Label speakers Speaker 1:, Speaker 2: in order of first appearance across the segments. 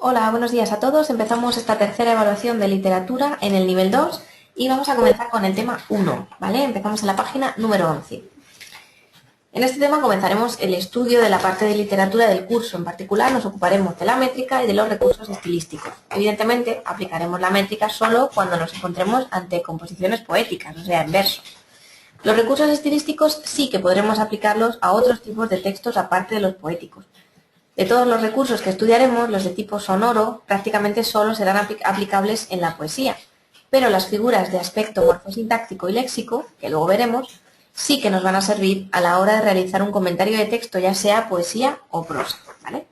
Speaker 1: Hola, buenos días a todos. Empezamos esta tercera evaluación de literatura en el nivel 2 y vamos a comenzar con el tema 1, ¿vale? Empezamos en la página número 11. En este tema comenzaremos el estudio de la parte de literatura del curso. En particular nos ocuparemos de la métrica y de los recursos estilísticos. Evidentemente aplicaremos la métrica solo cuando nos encontremos ante composiciones poéticas, o sea, en verso. Los recursos estilísticos sí que podremos aplicarlos a otros tipos de textos aparte de los poéticos. De todos los recursos que estudiaremos, los de tipo sonoro prácticamente solo serán aplicables en la poesía, pero las figuras de aspecto morfosintáctico y léxico, que luego veremos, sí que nos van a servir a la hora de realizar un comentario de texto, ya sea poesía o prosa, ¿vale?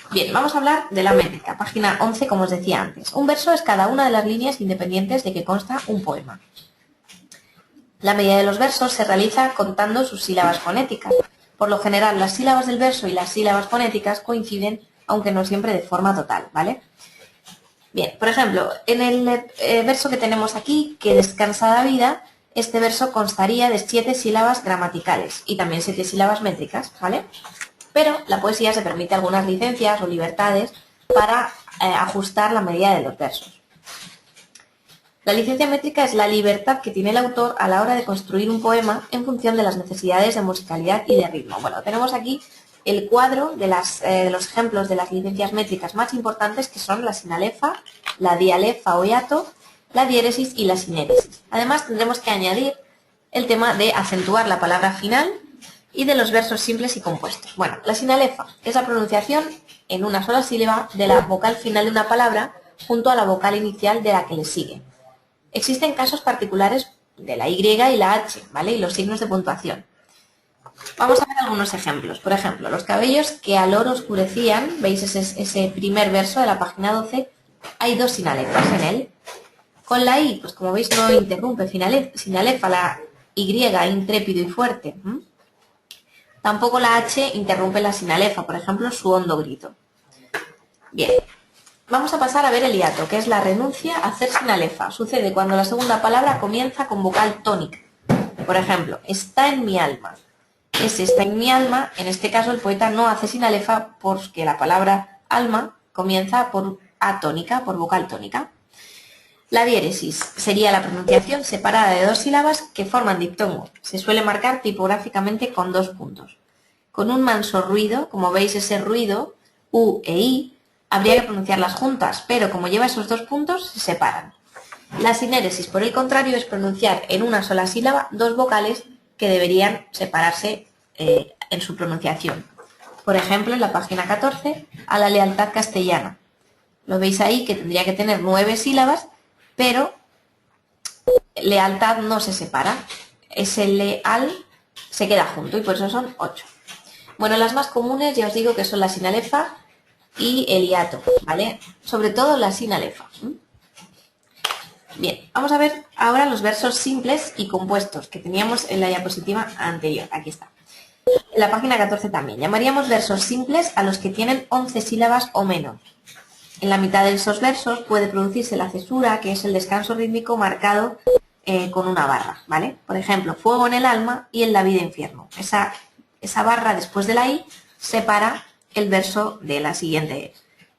Speaker 1: Bien, vamos a hablar de la métrica, página 11, como os decía antes. Un verso es cada una de las líneas independientes de que consta un poema. La medida de los versos se realiza contando sus sílabas fonéticas. Por lo general, las sílabas del verso y las sílabas fonéticas coinciden, aunque no siempre de forma total, ¿vale? Bien, por ejemplo, en el verso que tenemos aquí, que descansa la vida, este verso constaría de 7 sílabas gramaticales y también 7 sílabas métricas, ¿vale? Pero la poesía se permite algunas licencias o libertades para ajustar la medida de los versos. La licencia métrica es la libertad que tiene el autor a la hora de construir un poema en función de las necesidades de musicalidad y de ritmo. Bueno, tenemos aquí el cuadro de los ejemplos de las licencias métricas más importantes, que son la sinalefa, la dialefa o hiato, la diéresis y la sinéresis. Además, tendremos que añadir el tema de acentuar la palabra final y de los versos simples y compuestos. Bueno, la sinalefa es la pronunciación en una sola sílaba de la vocal final de una palabra junto a la vocal inicial de la que le sigue. Existen casos particulares de la Y y la H, ¿vale? Y los signos de puntuación. Vamos a ver algunos ejemplos. Por ejemplo, los cabellos que al oro oscurecían, ¿veis ese primer verso de la página 12? Hay 2 sinalefas en él. Con la I, pues como veis no interrumpe sinalefa, la Y, intrépido y fuerte. Tampoco la H interrumpe la sinalefa, por ejemplo, su hondo grito. Bien. Vamos a pasar a ver el hiato, que es la renuncia a hacer sinalefa. Sucede cuando la segunda palabra comienza con vocal tónica. Por ejemplo, está en mi alma. Ese está en mi alma, en este caso el poeta no hace sinalefa porque la palabra alma comienza por A tónica, por vocal tónica. La diéresis sería la pronunciación separada de 2 sílabas que forman diptongo. Se suele marcar tipográficamente con 2 puntos. Con un manso ruido, como veis ese ruido, U e I, habría que pronunciarlas juntas, pero como lleva esos 2 puntos, se separan. La sinéresis, por el contrario, es pronunciar en una sola sílaba 2 vocales que deberían separarse en su pronunciación. Por ejemplo, en la página 14, a la lealtad castellana. Lo veis ahí que tendría que tener 9 sílabas, pero lealtad no se separa. Ese leal se queda junto y por eso son 8. Bueno, las más comunes ya os digo que son la sinalefa y el hiato, ¿vale? Sobre todo la sinalefa. Bien, vamos a ver ahora los versos simples y compuestos que teníamos en la diapositiva anterior. Aquí está. En la página 14 también. Llamaríamos versos simples a los que tienen 11 sílabas o menos. En la mitad de esos versos puede producirse la cesura, que es el descanso rítmico marcado con una barra, ¿vale? Por ejemplo, fuego en el alma y en la vida infierno. Esa barra después de la I separa el verso de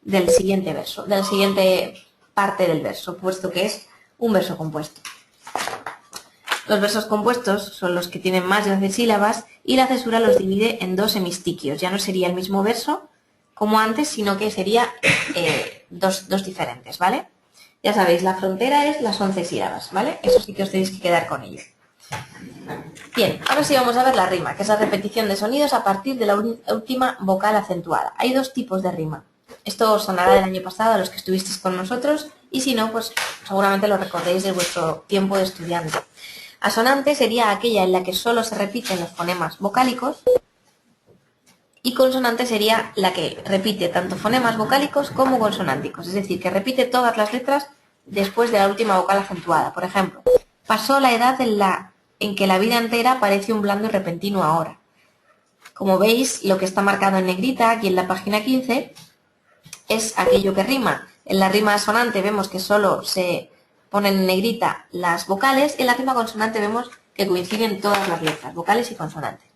Speaker 1: del siguiente verso, de la siguiente parte del verso, puesto que es un verso compuesto. Los versos compuestos son los que tienen más de 11 sílabas y la cesura los divide en 2 hemistiquios. Ya no sería el mismo verso como antes, sino que sería dos diferentes, ¿vale? Ya sabéis, la frontera es las 11 sílabas, ¿vale? Eso sí que os tenéis que quedar con ello. Bien, ahora sí vamos a ver la rima, que es la repetición de sonidos a partir de la última vocal acentuada. Hay 2 tipos de rima. Esto os sonará del año pasado a los que estuvisteis con nosotros y si no, pues seguramente lo recordéis de vuestro tiempo de estudiante. Asonante sería aquella en la que solo se repiten los fonemas vocálicos y consonante sería la que repite tanto fonemas vocálicos como consonánticos, es decir, que repite todas las letras después de la última vocal acentuada. Por ejemplo, pasó la edad en que la vida entera parece un blando y repentino ahora. Como veis, lo que está marcado en negrita aquí en la página 15 es aquello que rima. En la rima asonante vemos que solo se ponen en negrita las vocales y en la rima consonante vemos que coinciden todas las letras, vocales y consonantes.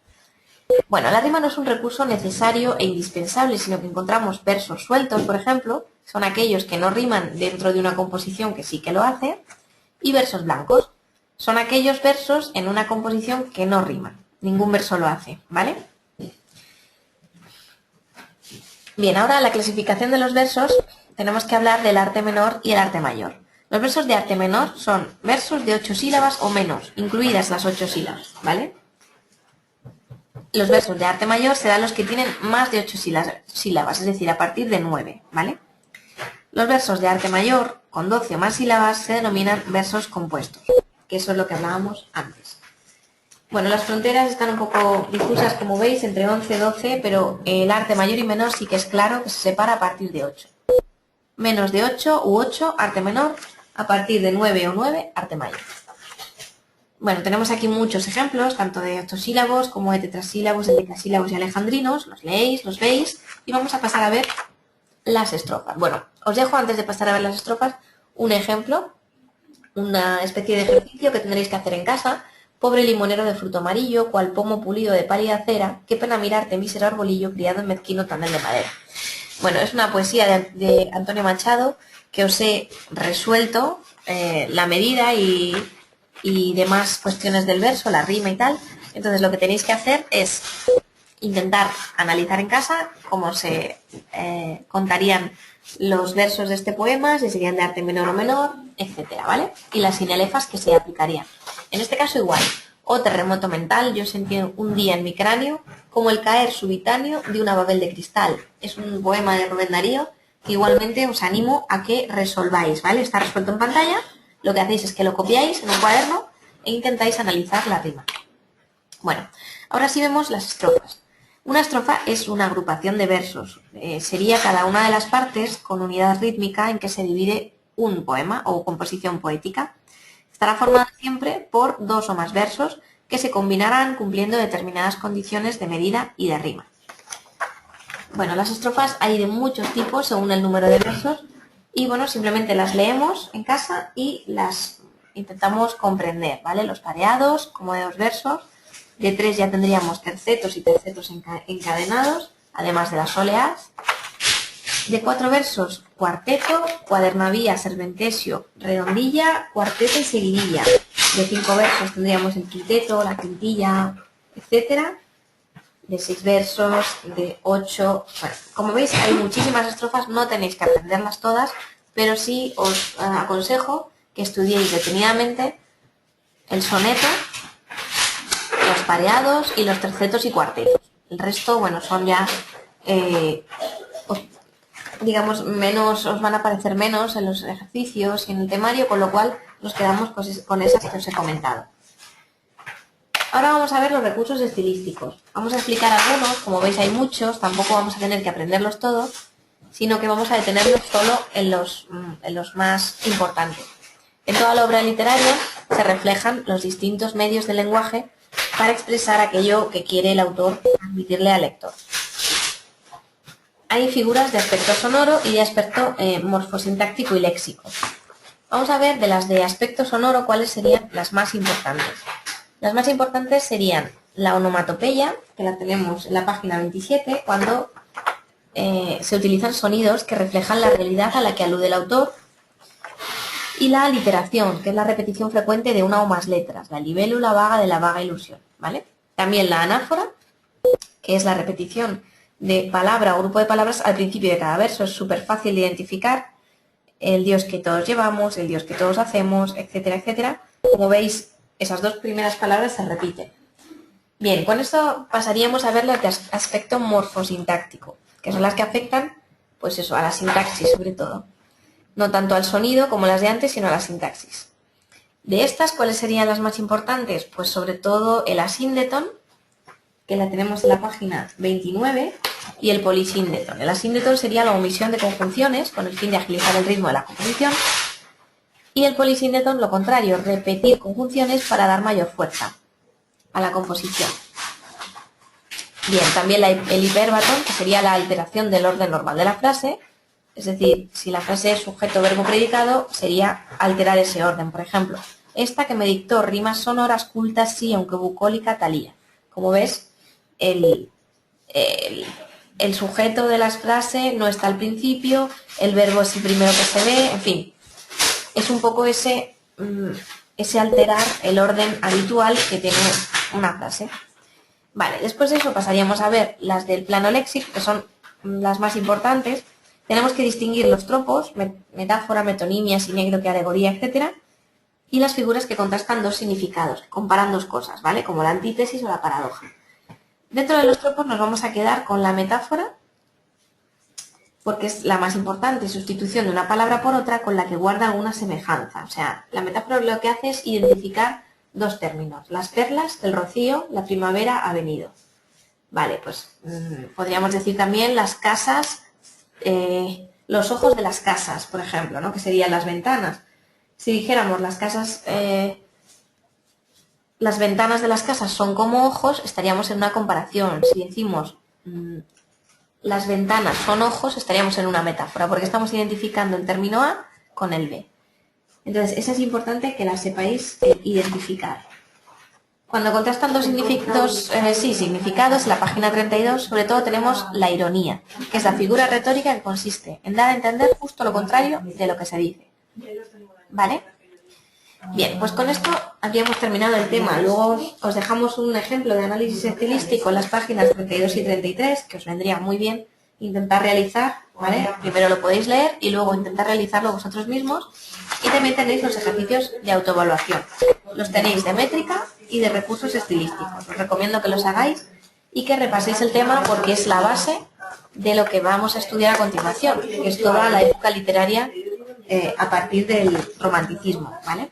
Speaker 1: Bueno, la rima no es un recurso necesario e indispensable, sino que encontramos versos sueltos, por ejemplo, son aquellos que no riman dentro de una composición que sí que lo hace, y versos blancos, son aquellos versos en una composición que no riman, ningún verso lo hace, ¿vale? Bien, ahora la clasificación de los versos, tenemos que hablar del arte menor y el arte mayor. Los versos de arte menor son versos de 8 sílabas o menos, incluidas las 8 sílabas, ¿vale? Los versos de arte mayor serán los que tienen más de 8 sílabas, es decir, a partir de 9, ¿vale? Los versos de arte mayor, con 12 o más sílabas, se denominan versos compuestos, que eso es lo que hablábamos antes. Bueno, las fronteras están un poco difusas, como veis, entre 11 y 12, pero el arte mayor y menor sí que es claro que se separa a partir de 8. Menos de 8 u 8, arte menor, a partir de 9 o 9, arte mayor. Bueno, tenemos aquí muchos ejemplos, tanto de octosílabos como de tetrasílabos, endecasílabos y alejandrinos. Los leéis, los veis y vamos a pasar a ver las estrofas. Bueno, os dejo antes de pasar a ver las estrofas un ejemplo, una especie de ejercicio que tendréis que hacer en casa. Pobre limonero de fruto amarillo, cual pomo pulido de pálida cera, qué pena mirarte, mísero arbolillo, criado en mezquino tonel de madera. Bueno, es una poesía de Antonio Machado que os he resuelto la medida y demás cuestiones del verso, la rima y tal. Entonces lo que tenéis que hacer es intentar analizar en casa cómo se contarían los versos de este poema, si serían de arte menor o menor, etcétera, ¿vale? Y las sinalefas que se aplicarían. En este caso igual, o terremoto mental, yo sentí un día en mi cráneo como el caer subitáneo de una babel de cristal. Es un poema de Rubén Darío que igualmente os animo a que resolváis, ¿vale? Está resuelto en pantalla, lo que hacéis es que lo copiáis en un cuaderno e intentáis analizar la rima. Bueno, ahora sí vemos las estrofas. Una estrofa es una agrupación de versos. Sería cada una de las partes con unidad rítmica en que se divide un poema o composición poética. Estará formada siempre por 2 o más versos que se combinarán cumpliendo determinadas condiciones de medida y de rima. Bueno, las estrofas hay de muchos tipos según el número de versos y bueno, simplemente las leemos en casa y las intentamos comprender, ¿vale? Los pareados, como de 2 versos. De 3 ya tendríamos tercetos y tercetos encadenados, además de las soleás. De 4 versos, cuarteto, cuadernavía, serventesio, redondilla, cuarteto y seguidilla. De 5 versos tendríamos el quinteto, la quintilla, etc. De 6 versos, de 8... Bueno, como veis hay muchísimas estrofas, no tenéis que aprenderlas todas, pero sí os aconsejo que estudiéis detenidamente el soneto, los pareados y los tercetos y cuartetos. El resto, bueno, son ya, digamos, menos, os van a parecer menos en los ejercicios y en el temario, con lo cual nos quedamos con esas que os he comentado. Ahora vamos a ver los recursos estilísticos. Vamos a explicar algunos, como veis hay muchos, tampoco vamos a tener que aprenderlos todos, sino que vamos a detenernos solo en los más importantes. En toda la obra literaria se reflejan los distintos medios del lenguaje para expresar aquello que quiere el autor transmitirle al lector. Hay figuras de aspecto sonoro y de aspecto morfosintáctico y léxico. Vamos a ver de las de aspecto sonoro cuáles serían las más importantes. Las más importantes serían la onomatopeya, que la tenemos en la página 27, cuando se utilizan sonidos que reflejan la realidad a la que alude el autor, y la aliteración, que es la repetición frecuente de una o más letras, la libélula vaga de la vaga ilusión, ¿vale? También la anáfora, que es la repetición de palabra o grupo de palabras al principio de cada verso. Es súper fácil de identificar el Dios que todos llevamos, el Dios que todos hacemos, etcétera, etcétera. Como veis, esas 2 primeras palabras se repiten. Bien, con esto pasaríamos a ver las de aspecto morfosintáctico, que son las que afectan, pues eso, a la sintaxis sobre todo. No tanto al sonido como las de antes, sino a la sintaxis. De estas, ¿cuáles serían las más importantes? Pues sobre todo el asíndeton, que la tenemos en la página 29, y el polisíndeton. El asíndeton sería la omisión de conjunciones con el fin de agilizar el ritmo de la composición, y el polisíndeton, lo contrario, repetir conjunciones para dar mayor fuerza a la composición. Bien, también el hiperbatón, que sería la alteración del orden normal de la frase. Es decir, si la frase es sujeto, verbo, predicado, sería alterar ese orden. Por ejemplo, esta que me dictó rimas sonoras cultas, sí, aunque bucólica, talía. Como ves, el sujeto de las frases no está al principio, el verbo es el primero que se ve, en fin. Es un poco ese alterar el orden habitual que tiene una frase. Vale, después de eso pasaríamos a ver las del plano léxico, que son las más importantes. Tenemos que distinguir los tropos, metáfora, metonimia, sinecdoque, alegoría, etc. Y las figuras que contrastan dos significados, comparan dos cosas, ¿vale? Como la antítesis o la paradoja. Dentro de los tropos nos vamos a quedar con la metáfora, porque es la más importante, sustitución de una palabra por otra con la que guarda alguna semejanza. O sea, la metáfora lo que hace es identificar dos términos, las perlas, el rocío, la primavera ha venido. Vale, pues podríamos decir también las casas, los ojos de las casas, por ejemplo, ¿no? Que serían las ventanas. Si dijéramos las casas, las ventanas de las casas son como ojos, estaríamos en una comparación. Si decimos las ventanas son ojos, estaríamos en una metáfora, porque estamos identificando el término A con el B. Entonces, eso es importante que la sepáis identificar. Cuando contrastan dos significados, en la página 32, sobre todo tenemos la ironía, que es la figura retórica que consiste en dar a entender justo lo contrario de lo que se dice. ¿Vale? Bien, pues con esto habríamos terminado el tema. Luego os dejamos un ejemplo de análisis estilístico en las páginas 32 y 33, que os vendría muy bien intentar realizar, ¿vale? Primero lo podéis leer y luego intentar realizarlo vosotros mismos. Y también tenéis los ejercicios de autoevaluación. Los tenéis de métrica y de recursos estilísticos. Os recomiendo que los hagáis y que repaséis el tema porque es la base de lo que vamos a estudiar a continuación, que es toda la época literaria a partir del romanticismo, ¿vale?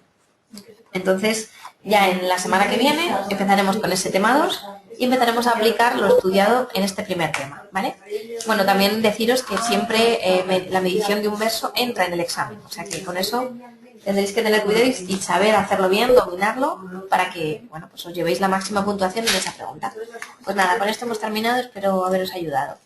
Speaker 1: Entonces, ya en la semana que viene empezaremos con ese tema 2 y empezaremos a aplicar lo estudiado en este primer tema, ¿vale? Bueno, también deciros que siempre la medición de un verso entra en el examen, o sea que con eso tendréis que tener cuidado y saber hacerlo bien, dominarlo, para que, bueno, pues os llevéis la máxima puntuación en esa pregunta. Pues nada, con esto hemos terminado, espero haberos ayudado.